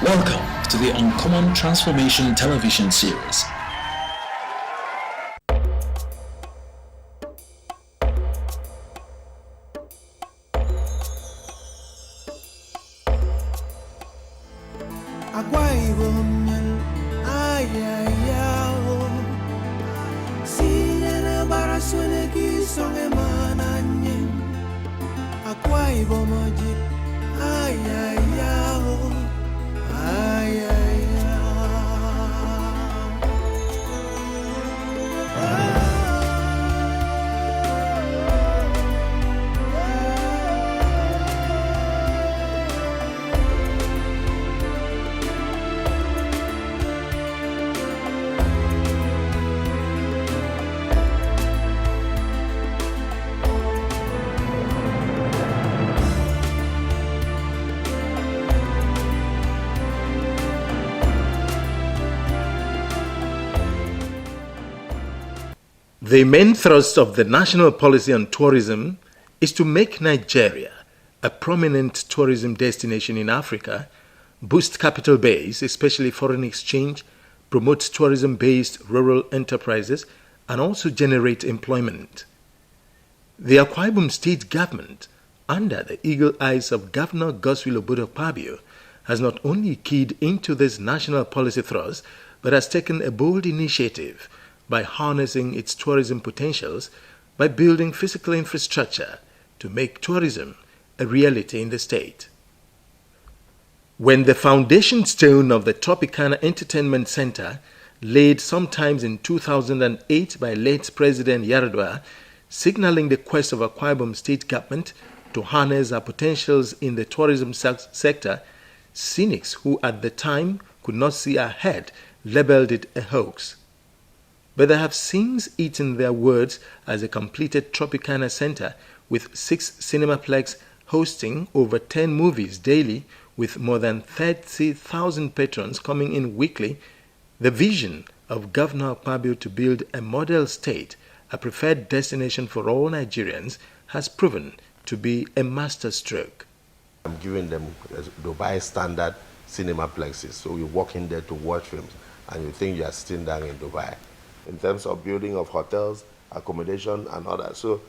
Welcome to the Uncommon Transformation television series. Akwa Ibom, Sina baraswele ki songe mananye. Akwa Ibom ojit, The main thrust of the national policy on tourism is to make Nigeria a prominent tourism destination in Africa, boost capital base, especially foreign exchange, promote tourism-based rural enterprises, and also generate employment. The Akwa Ibom state government, under the eagle eyes of Governor Godswill Akpabio, has not only keyed into this national policy thrust, but has taken a bold initiative by harnessing its tourism potentials by building physical infrastructure to make tourism a reality in the state. When the foundation stone of the Tropicana Entertainment Center, laid sometimes in 2008 by late President Yaradua, signaling the quest of Akwa Ibom state government to harness our potentials in the tourism sector, cynics who at the time could not see ahead labeled it a hoax. But they have since eaten their words as a completed Tropicana Center with 6 cinemaplex hosting over 10 movies daily with more than 30,000 patrons coming in weekly. The vision of Governor Akpabio to build a model state, a preferred destination for all Nigerians, has proven to be a masterstroke. I'm giving them Dubai standard cinemaplexes, so you walk in there to watch films and you think you are sitting down in Dubai. In terms of building of hotels, accommodation, and all that. So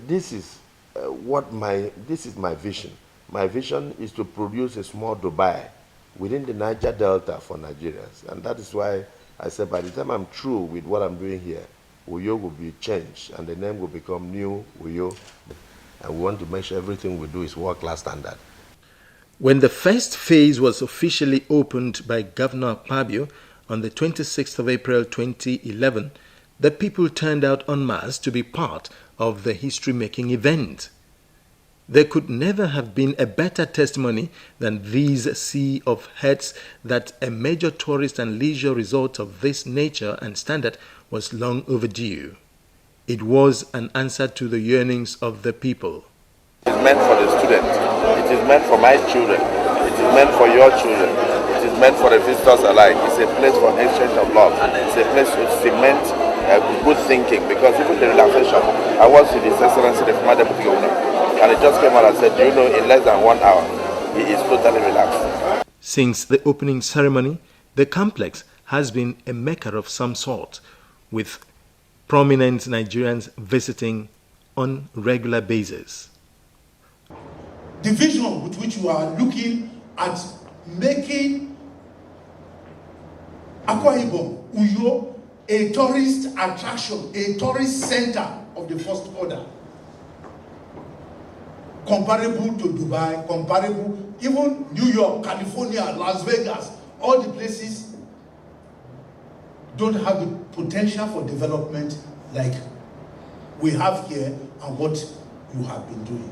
this is my vision. My vision is to produce a small Dubai within the Niger Delta for Nigerians, and that is why I said by the time I'm through with what I'm doing here, Uyo will be changed, and the name will become New Uyo, and we want to make sure everything we do is world-class standard. When the first phase was officially opened by Governor Akpabio on the 26th of April 2011, the people turned out en masse to be part of the history-making event. There could never have been a better testimony than this sea of heads that a major tourist and leisure resort of this nature and standard was long overdue. It was an answer to the yearnings of the people. It is meant for the student. It is meant for my children. It is meant for your children. It is meant for the visitors alike. It's a place for exchange of love. It's a place to cement good thinking, because even the relaxation, I was with His Excellency the former Deputy Governor, and he just came out and said, you know, in less than 1 hour, he is totally relaxed. Since the opening ceremony, the complex has been a mecca of some sort, with prominent Nigerians visiting on regular basis. The vision with which you are looking at making Akwa Ibom, Uyo, a tourist attraction, a tourist center of the first order, comparable to Dubai, comparable even New York, California, Las Vegas, all the places don't have the potential for development like we have here and what you have been doing.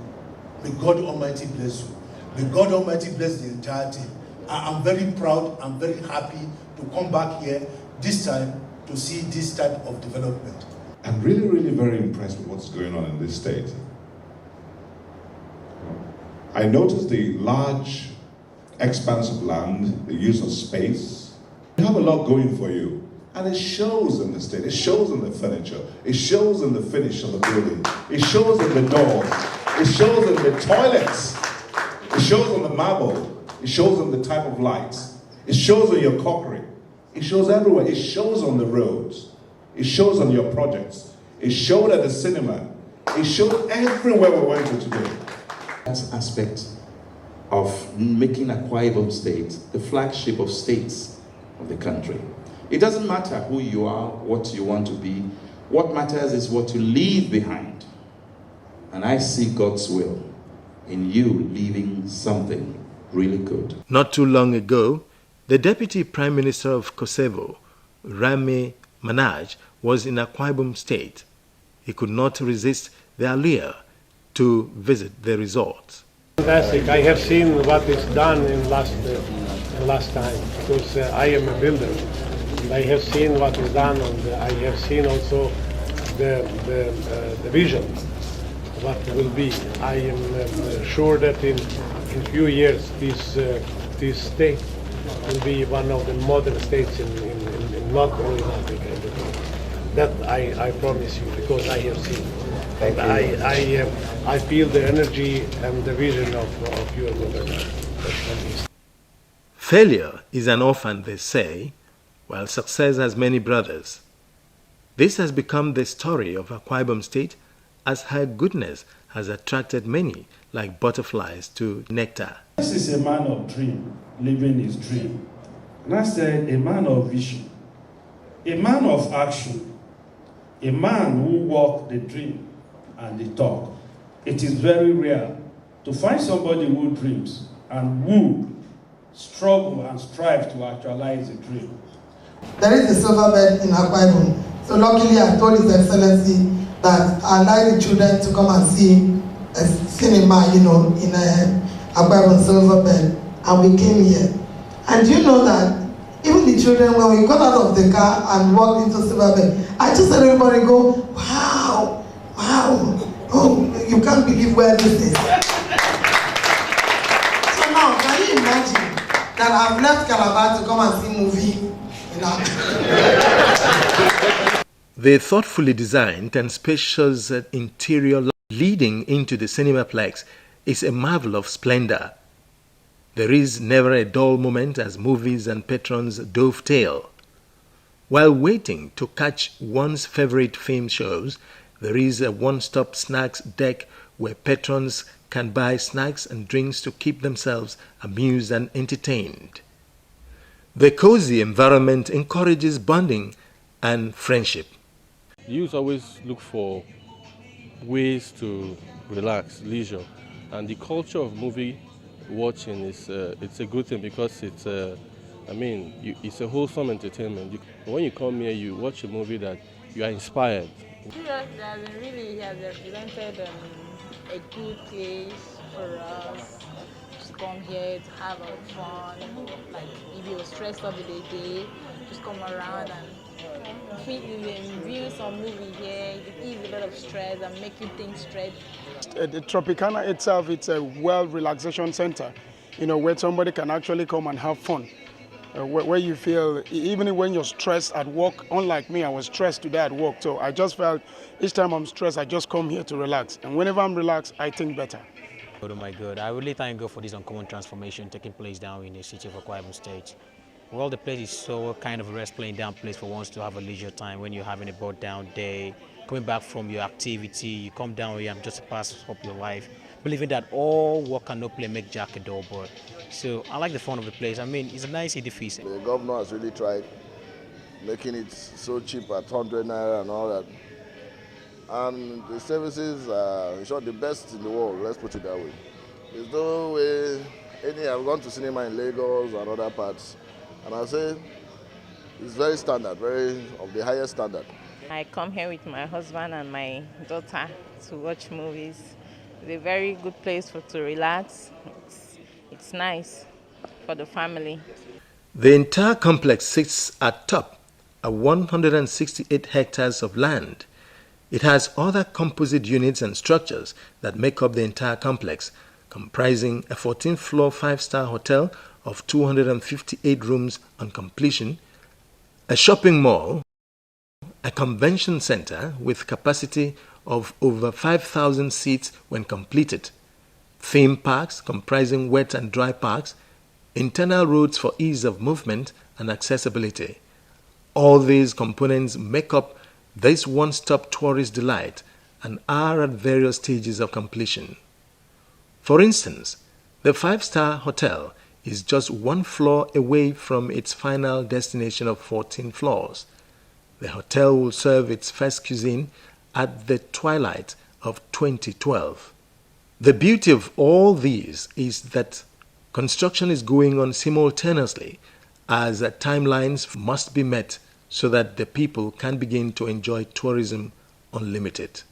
May God Almighty bless you. May God Almighty bless the entire team. I'm very proud, I'm very happy to come back here this time to see this type of development. I'm really very impressed with what's going on in this state. I noticed the large expanse of land, the use of space. You have a lot going for you. And it shows in the state, it shows in the furniture, it shows in the finish of the building, it shows in the doors, it shows in the toilets, it shows on the marble, it shows in the type of lights. It shows on your crockery. It shows everywhere. It shows on the roads. It shows on your projects. It showed at the cinema. It showed everywhere we went to today. That's aspect of making Akwa Ibom State the flagship of states of the country. It doesn't matter who you are, what you want to be. What matters is what you leave behind. And I see God's will in you leaving something really good. Not too long ago, the Deputy Prime Minister of Kosovo, Rami Manaj, was in Akwa Ibom State. He could not resist the allure to visit the resort. Fantastic. I have seen what is done in last time, because I am a builder. And I have seen what is done, and I have seen also the vision, what will be. I am sure that in few years this state will be one of the modern states in not only in Africa. That I promise you, because I have seen. Thank you. I feel the energy and the vision of your government. Failure is an orphan, they say, while success has many brothers. This has become the story of Akwa Ibom State, as her goodness has attracted many, like butterflies to nectar. This is a man of dream, living his dream. And I said, a man of vision, a man of action, a man who walks the dream and the talk. It is very rare to find somebody who dreams and who struggle and strive to actualize a dream. There is a silver bed in Akwa Ibom. So luckily I told His Excellency that I'd like the children to come and see a cinema, in Akwa Ibom silver bed. And we came here. And you know that even the children, when we got out of the car and walked into silver bed, I just said everybody go, wow, oh, you can't believe where this is. So now, can you imagine that I've left Calabar to come and see movie? The thoughtfully designed and spacious interior leading into the cinemaplex is a marvel of splendor. There is never a dull moment as movies and patrons dovetail. While waiting to catch one's favorite film shows, there is a one-stop snacks deck where patrons can buy snacks and drinks to keep themselves amused and entertained. The cozy environment encourages bonding and friendship. Youth always look for ways to relax, leisure, and the culture of movie watching is it's a good thing, because it's it's a wholesome entertainment. When you come here, you watch a movie that you are inspired. Really has represented a good place for us to come here to have our fun. Like if you're stressed out with the day, just come around and view some movie here. It ease a lot of stress and make you think straight. The Tropicana itself, it's a relaxation center, where somebody can actually come and have fun. Where you feel, even when you're stressed at work, unlike me, I was stressed today at work. So I just felt each time I'm stressed, I just come here to relax. And whenever I'm relaxed, I think better. Oh my God, I really thank God for this uncommon transformation taking place down in the city of Akwa Ibom State. Well, the place is so kind of a rest playing down place for ones to have a leisure time when you're having a bored down day, coming back from your activity, you come down here and just pass up your life, believing that all work and no play make Jack a dull boy. So I like the fun of the place. I mean, it's a nice edifice. The governor has really tried making it so cheap at 100 naira and all that. And the services are, in short, the best in the world, let's put it that way. There's no way, I've gone to cinema in Lagos and other parts, and I say it's very standard, very of the highest standard. I come here with my husband and my daughter to watch movies. It's a very good place to relax. It's nice for the family. The entire complex sits atop a 168 hectares of land. It has other composite units and structures that make up the entire complex, comprising a 14-floor 5-star hotel of 258 rooms on completion, a shopping mall, a convention center with capacity of over 5,000 seats when completed, theme parks comprising wet and dry parks, internal roads for ease of movement and accessibility. All these components make up this one-stop tourist delight and are at various stages of completion. For instance, the 5-star hotel is just 1 floor away from its final destination of 14 floors. The hotel will serve its first cuisine at the twilight of 2012. The beauty of all these is that construction is going on simultaneously, as timelines must be met so that the people can begin to enjoy tourism unlimited.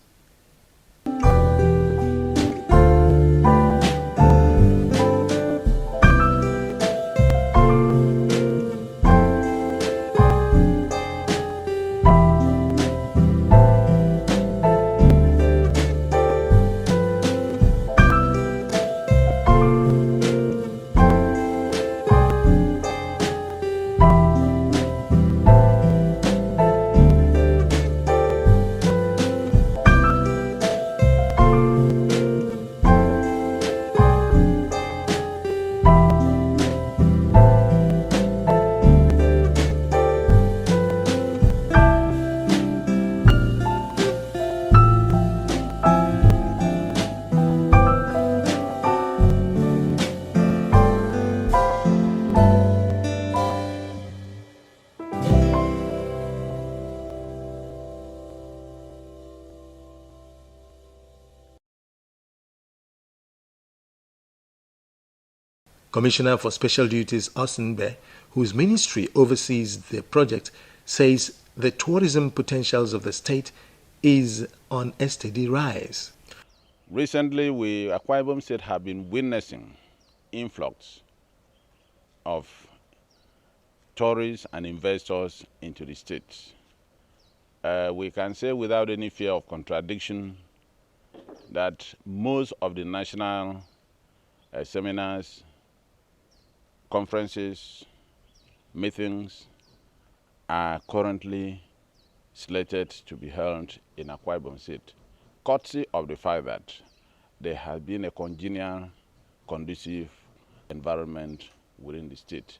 Commissioner for Special Duties Osunbe, whose ministry oversees the project, says the tourism potentials of the state is on a steady rise. Recently, Akwa Ibom State have been witnessing influx of tourists and investors into the state. We can say without any fear of contradiction that most of the national seminars, conferences, meetings are currently slated to be held in Akwa Ibom State, courtesy of the fact that there has been a congenial, conducive environment within the state.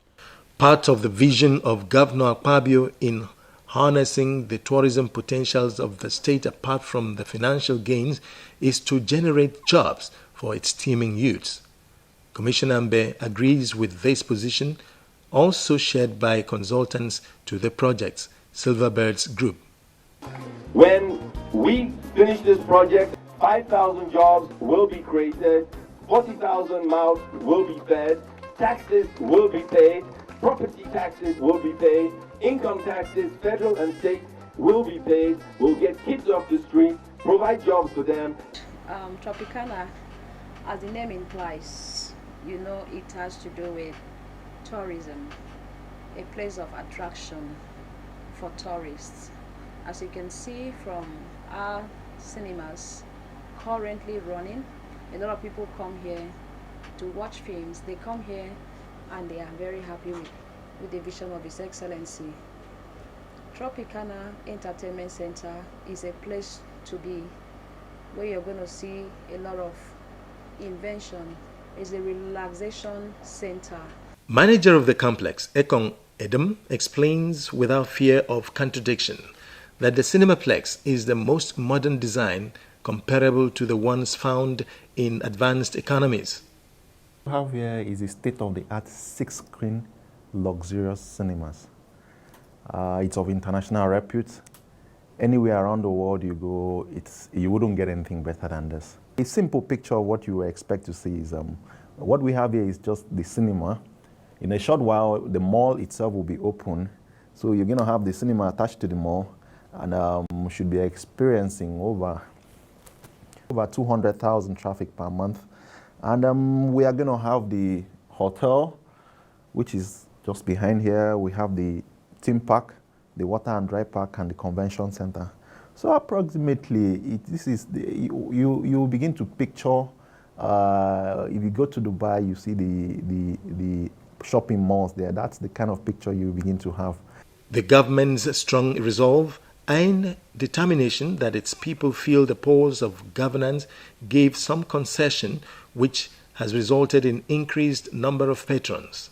Part of the vision of Governor Akpabio in harnessing the tourism potentials of the state apart from the financial gains is to generate jobs for its teeming youths. Commissioner Mbe agrees with this position, also shared by consultants to the project's Silverbirds Group. When we finish this project, 5,000 jobs will be created, 40,000 mouths will be fed, taxes will be paid, property taxes will be paid, income taxes, federal and state, will be paid. We'll get kids off the street, provide jobs for them. Tropicana, as the name implies, you know, it has to do with tourism, a place of attraction for tourists. As you can see from our cinemas currently running, a lot of people come here to watch films. They come here and they are very happy with the vision of His Excellency. Tropicana Entertainment Center is a place to be, where you're going to see a lot of invention. It's a relaxation center. Manager of the complex, Akwa Ibom, explains without fear of contradiction that the Cinemaplex is the most modern design comparable to the ones found in advanced economies. What we have here is a state-of-the-art 6-screen luxurious cinemas. It's of international repute. Anywhere around the world you go, you wouldn't get anything better than this. A simple picture of what you expect to see is what we have here is just the cinema. In a short while, the mall itself will be open. So you're going to have the cinema attached to the mall, and should be experiencing over 200,000 traffic per month. And we are going to have the hotel, which is just behind here. We have the theme park, the water and dry park, and the convention center. So approximately, you begin to picture, if you go to Dubai, you see the shopping malls there. That's the kind of picture you begin to have. The government's strong resolve and determination that its people feel the pulse of governance gave some concession, which has resulted in increased number of patrons.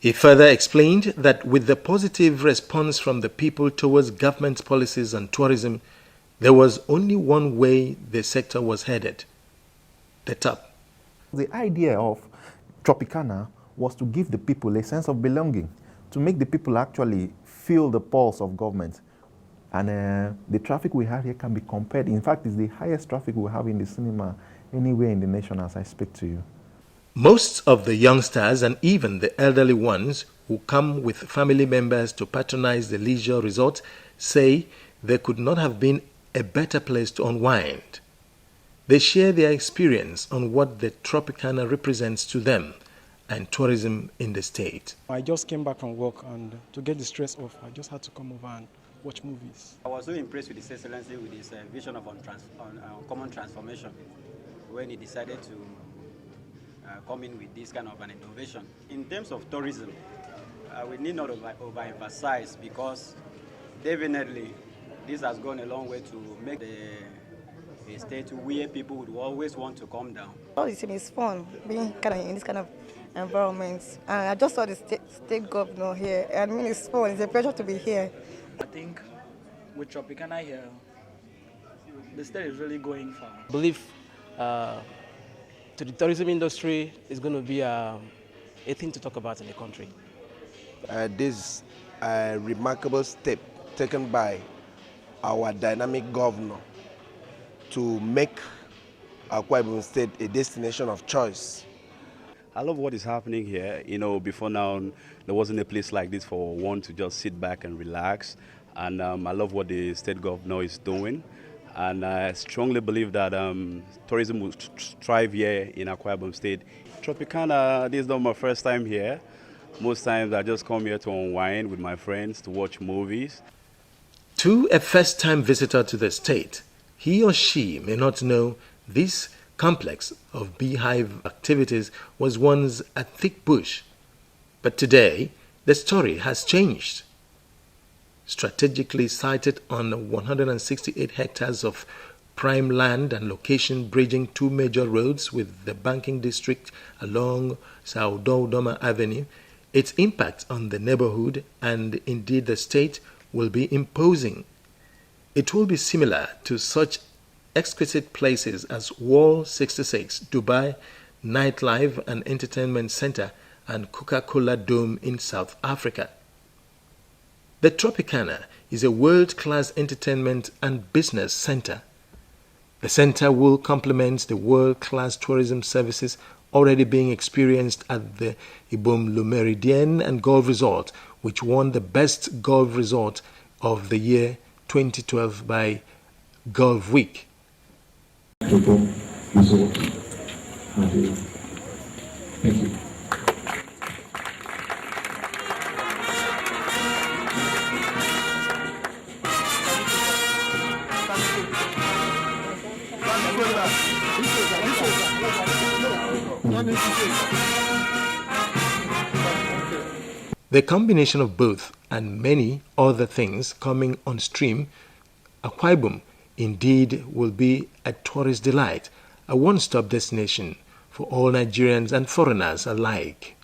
He further explained that with the positive response from the people towards government policies on tourism, there was only one way the sector was headed: the top. The idea of Tropicana was to give the people a sense of belonging, to make the people actually feel the pulse of government. And the traffic we have here can be compared. In fact, it's the highest traffic we have in the cinema anywhere in the nation as I speak to you. Most of the youngsters and even the elderly ones who come with family members to patronize the leisure resort say there could not have been a better place to unwind. They share their experience on what the Tropicana represents to them and tourism in the state. I just came back from work, and to get the stress off, I just had to come over and watch movies. I was so impressed with His Excellency with his vision of common transformation when he decided to come in with this kind of an innovation. In terms of tourism, we need not overemphasize, because definitely this has gone a long way to make a state where people would always want to come down. It's fun being in this kind of environment. And I just saw the state governor here. I mean, it's fun. It's a pleasure to be here. I think with Tropicana here, the state is really going far. I believe to the tourism industry is going to be a thing to talk about in the country. This remarkable step taken by our dynamic governor to make Akwa Ibom State a destination of choice. I love what is happening here. You know, before now, there wasn't a place like this for one to just sit back and relax. And I love what the state governor is doing. And I strongly believe that tourism will thrive here in Akwa Ibom State. Tropicana, this is not my first time here. Most times I just come here to unwind with my friends, to watch movies. To a first-time visitor to the state, he or she may not know this complex of beehive activities was once a thick bush. But today, the story has changed. Strategically sited on 168 hectares of prime land and location bridging two major roads with the banking district along Saudodoma Avenue, its impact on the neighborhood and indeed the state will be imposing. It will be similar to such exquisite places as Wall 66, Dubai, Nightlife and Entertainment Center, and Coca-Cola Dome in South Africa. The Tropicana is a world-class entertainment and business center. The center will complement the world-class tourism services already being experienced at the Ibom Meridian and Golf Resort, which won the Best Golf Resort of the year 2012 by Golf Week. Ibom Resort. Thank you. The combination of both and many other things coming on stream, Akwa Ibom indeed will be a tourist delight, a one-stop destination for all Nigerians and foreigners alike.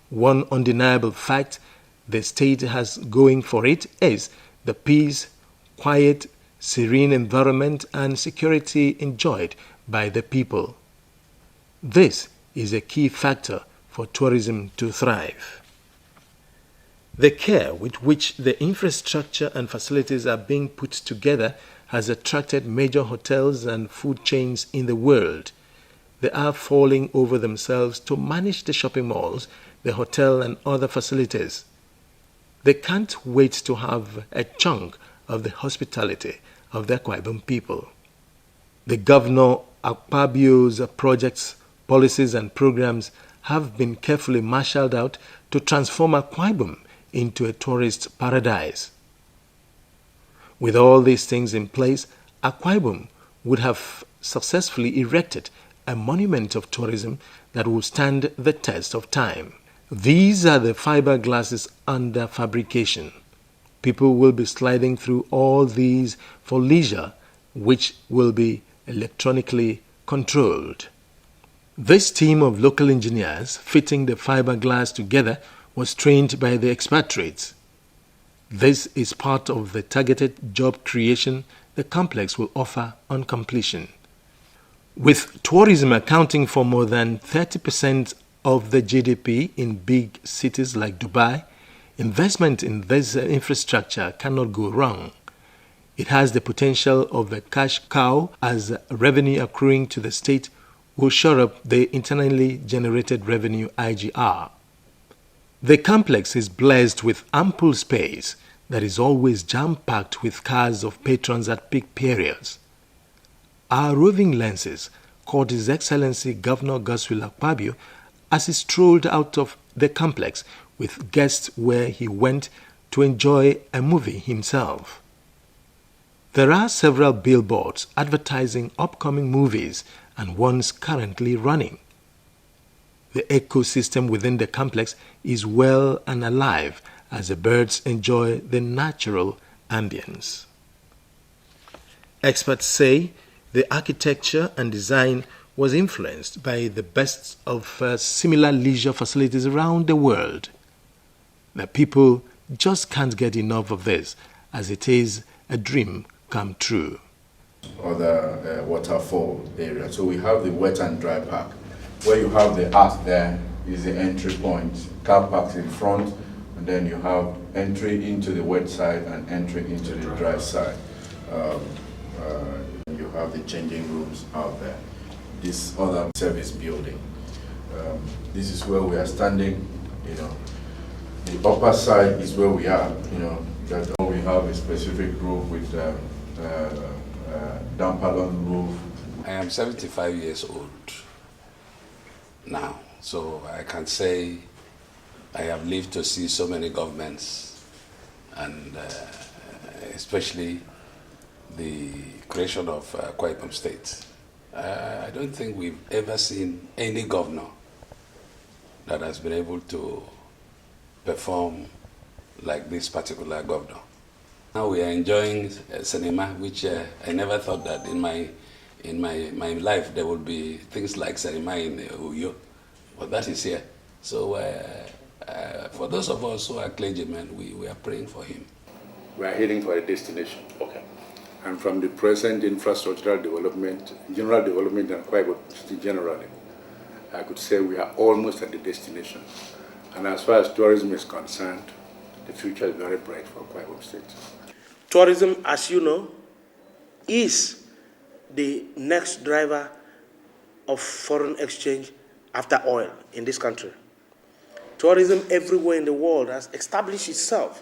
One undeniable fact the state has going for it is the peace, quiet, serene environment and security enjoyed by the people. This is a key factor for tourism to thrive. The care with which the infrastructure and facilities are being put together has attracted major hotels and food chains in the world. They are falling over themselves to manage the shopping malls, the hotel and other facilities. They can't wait to have a chunk of the hospitality of the Akwa Ibom people. The Governor Akpabio's projects, policies and programs have been carefully marshaled out to transform Akwa Ibom into a tourist paradise. With all these things in place, Akwa Ibom would have successfully erected a monument of tourism that will stand the test of time. These are the fiberglasses under fabrication. People will be sliding through all these for leisure, which will be electronically controlled. This team of local engineers fitting the fiberglass together was trained by the expatriates. This is part of the targeted job creation the complex will offer on completion. With tourism accounting for more than 30% of the GDP in big cities like Dubai, investment in this infrastructure cannot go wrong. It has the potential of a cash cow as revenue accruing to the state will shore up the internally generated revenue IGR. The complex is blessed with ample space that is always jam-packed with cars of patrons at peak periods. Our roving lenses caught His Excellency Governor Godswill Akpabio as he strolled out of the complex with guests where he went to enjoy a movie himself. There are several billboards advertising upcoming movies and ones currently running. The ecosystem within the complex is well and alive as the birds enjoy the natural ambience. Experts say the architecture and design was influenced by the best of similar leisure facilities around the world. The people just can't get enough of this, as it is a dream come true. Other waterfall area. So we have the wet and dry park. Where you have the arch there is the entry point. Car parks in front, and then you have entry into the wet side and entry into the dry side. You have the changing rooms out there. This other service building. This is where we are standing. The upper side is where we are. That we have a specific roof with Dampalon roof. I am 75 years old now, so I can say I have lived to see so many governments, and especially the creation of Akwa Ibom State. I don't think we've ever seen any governor that has been able to perform like this particular governor. Now we are enjoying cinema, which I never thought that in my life there would be things like cinema in Uyo, but that is here. So for those of us who are clergymen, we are praying for him. We are heading for a destination. Okay. And from the present infrastructural development, general development and Akwa Ibom generally, I could say we are almost at the destination. And as far as tourism is concerned, the future is very bright for Akwa Ibom State. Tourism, as you know, is the next driver of foreign exchange after oil in this country. Tourism everywhere in the world has established itself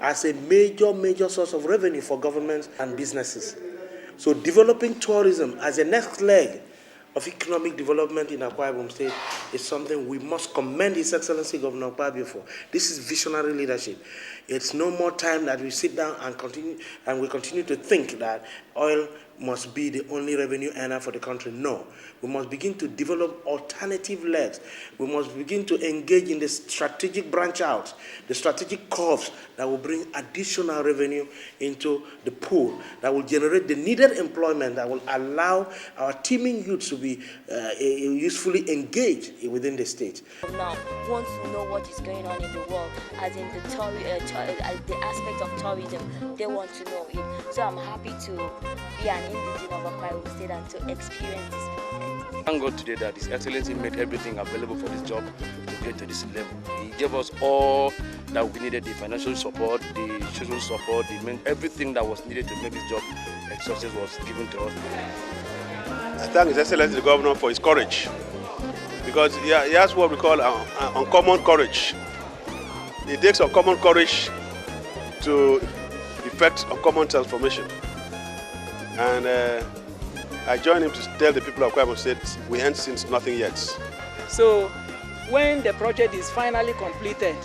as a major source of revenue for governments and businesses. So developing tourism as a next leg of economic development in Akwa Ibom State is something we must commend His Excellency Governor Akpabio for. This is visionary leadership. It's no more time that we sit down and continue to think that oil must be the only revenue earner for the country. No. We must begin to develop alternative legs. We must begin to engage in the strategic branch out, the strategic curves that will bring additional revenue into the pool, that will generate the needed employment that will allow our teeming youth to be usefully engaged within the state. Now, want to know what is going on in the world, as in the aspect of tourism, they want to know it. So I'm happy to be an indigene of Akwa Ibom State and to experience this moment. Thank God today that His Excellency made everything available for this job to get to this level. He gave us all that we needed, the financial support, the social support, everything that was needed to make this job a success was given to us. I thank His Excellency the Governor for his courage, because he has what we call uncommon courage. It takes uncommon courage to effect uncommon transformation. And I join him to tell the people of Akwa Ibom State, we ain't seen nothing yet. So when the project is finally completed,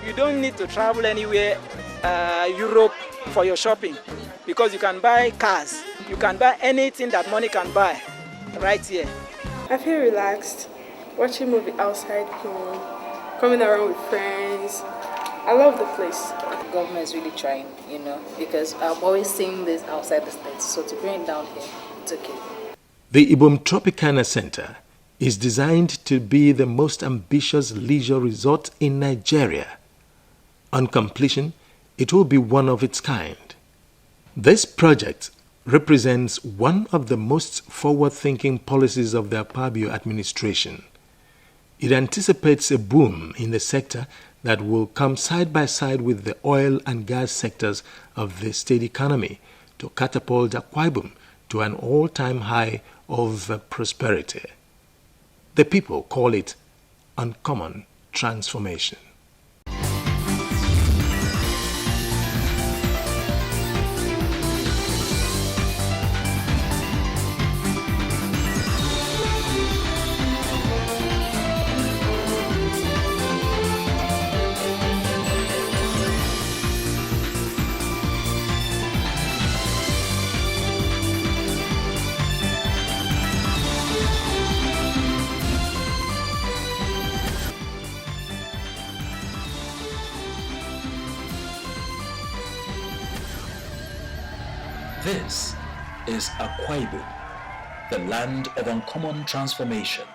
you don't need to travel anywhere, Europe, for your shopping, because you can buy cars, you can buy anything that money can buy right here. I feel relaxed watching movie outside home, coming around with friends. I love the place. The government is really trying, because I've always seen this outside the States, so to bring it down here, it's okay. The Ibom Tropicana Center is designed to be the most ambitious leisure resort in Nigeria. On completion, it will be one of its kind. This project represents one of the most forward-thinking policies of the Akpabio administration. It anticipates a boom in the sector that will come side by side with the oil and gas sectors of the state economy to catapult Akwa Ibom to an all-time high of prosperity. The people call it uncommon transformation. This is Akwa Ibom, the land of uncommon transformation.